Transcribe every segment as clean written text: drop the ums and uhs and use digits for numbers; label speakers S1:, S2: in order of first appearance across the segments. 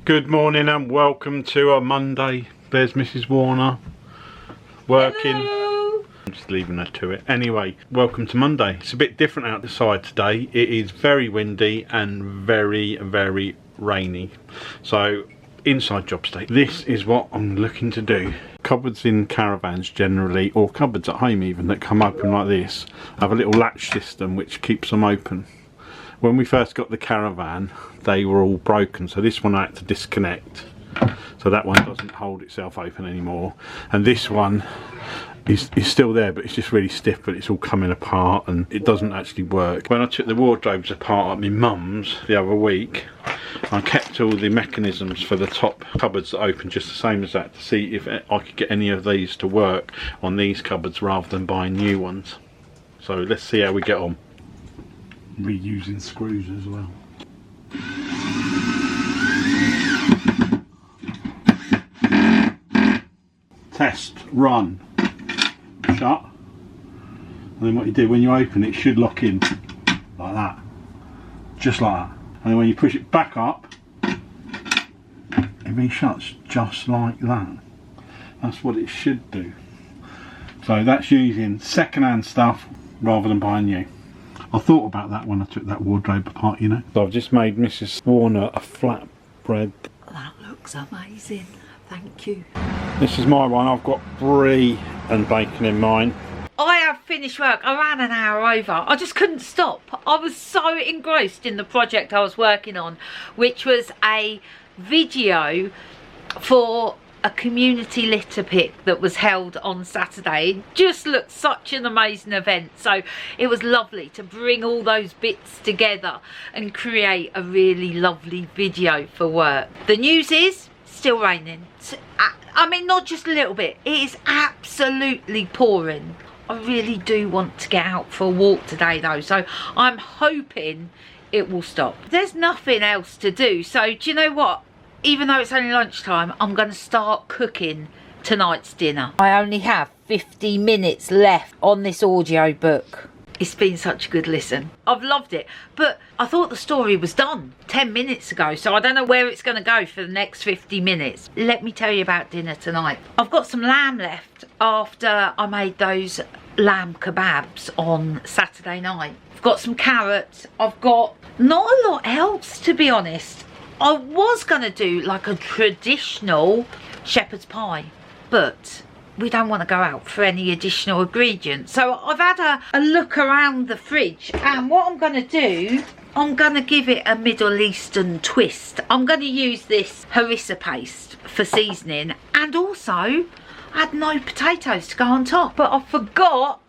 S1: Good morning and welcome to a Monday. There's Mrs. Warner working.
S2: Hello.
S1: I'm just leaving her to it. Anyway, welcome to Monday. It's a bit different outside today. It is very windy and very rainy. So inside job state. This is what I'm looking to do. Cupboards in caravans generally, or cupboards at home even, that come open like this, have a little latch system which keeps them open. When we first got the caravan, they were all broken, so this one I had to disconnect. So that one doesn't hold itself open anymore. And this one is still there, but it's just really stiff, but it's all coming apart and it doesn't actually work. When I took the wardrobes apart at my mum's the other week, I kept all the mechanisms for the top cupboards that open just the same as that, to see if I could get any of these to work on these cupboards rather than buying new ones. So let's see how we get on. Reusing screws as well. Test, run, shut, and then what you do when you open it should lock in like that, just like that, and then when you push it back up it shuts just like that. That's what it should do. So that's using second-hand stuff rather than buying new. I thought about that when I took that wardrobe apart, you know. So I've just made Mrs. Warner a flatbread.
S2: That looks amazing. Thank you.
S1: This is my one. I've got brie and bacon in mine.
S2: I have finished work. I ran an hour over. I just couldn't stop. I was so engrossed in the project I was working on, which was a video for a community litter pick that was held on Saturday. It just looked such an amazing event, so it was lovely to bring all those bits together and create a really lovely video for work. The news is still raining. I mean, not just a little bit, it is absolutely pouring. I really do want to get out for a walk today though, so I'm hoping it will stop. There's nothing else to do, so do you know what? Even though it's only lunchtime, I'm going to start cooking tonight's dinner. I only have 50 minutes left on this audio book. It's been such a good listen. I've loved it, but I thought the story was done 10 minutes ago, so I don't know where it's going to go for the next 50 minutes. Let me tell you about dinner tonight. I've got some lamb left after I made those lamb kebabs on Saturday night. I've got some carrots. I've got not a lot else, to be honest. I was going to do like a traditional shepherd's pie, but we don't want to go out for any additional ingredients. So I've had a look around the fridge, and what I'm going to do, I'm going to give it a Middle Eastern twist. I'm going to use this harissa paste for seasoning, and also I had no potatoes to go on top, but I forgot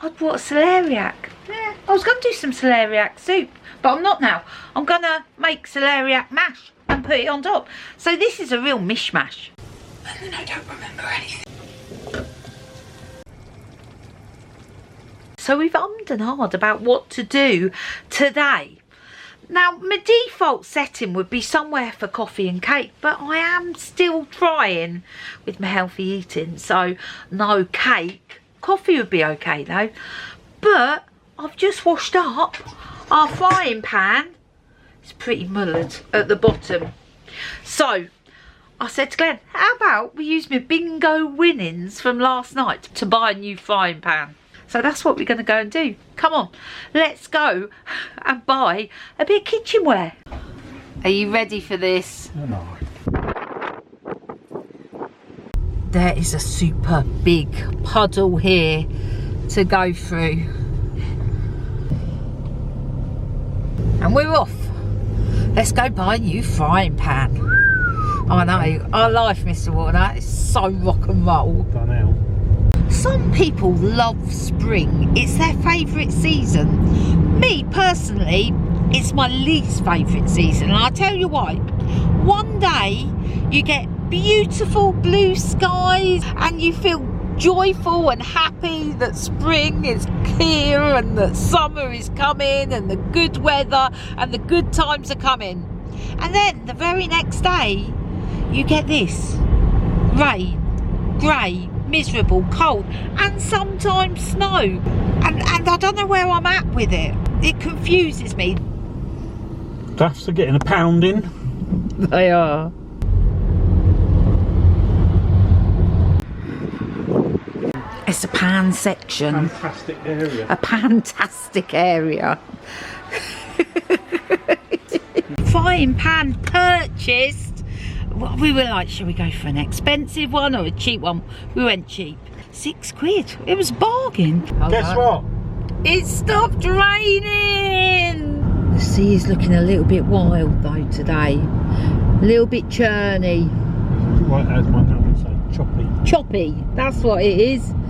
S2: I'd brought a celeriac. Yeah, I was going to do some celeriac soup, but I'm not now. I'm going to make celeriac mash and put it on top. So this is a real mishmash. And then I don't remember anything. So we've ummed and ahed about what to do today. Now, my default setting would be somewhere for coffee and cake, but I am still trying with my healthy eating. So no cake. Coffee would be okay though. But I've just washed up our frying pan. It's pretty mullered at the bottom. So I said to Glenn, how about we use my bingo winnings from last night to buy a new frying pan? So that's what we're going to go and do. Come on, let's go and buy a bit of kitchenware. Are you ready for this?
S1: No.
S2: There is a super big puddle here to go through. And we're off. Let's go buy a new frying pan. I know, our life, Mr. Warner, is so rock and roll.
S1: Done now.
S2: Some people love spring. It's their favourite season. Me, personally, it's my least favourite season. And I'll tell you why. One day, you get beautiful blue skies and you feel joyful and happy that spring is here and that summer is coming and the good weather and the good times are coming. And then the very next day, you get this. Rain, grey, miserable, cold, and sometimes snow. And I don't know where I'm at with it. It confuses me.
S1: Duffs are getting a pounding.
S2: They are. It's a pan section.
S1: Fantastic area.
S2: A fantastic area. Frying pan purchased. Well, we were like, shall we go for an expensive one or a cheap one? We went cheap. £6. It was a bargain.
S1: Guess what?
S2: It stopped raining. The sea is looking a little bit wild though today. A little bit churny.
S1: Right, as my nan would say, choppy.
S2: Choppy, that's what it is.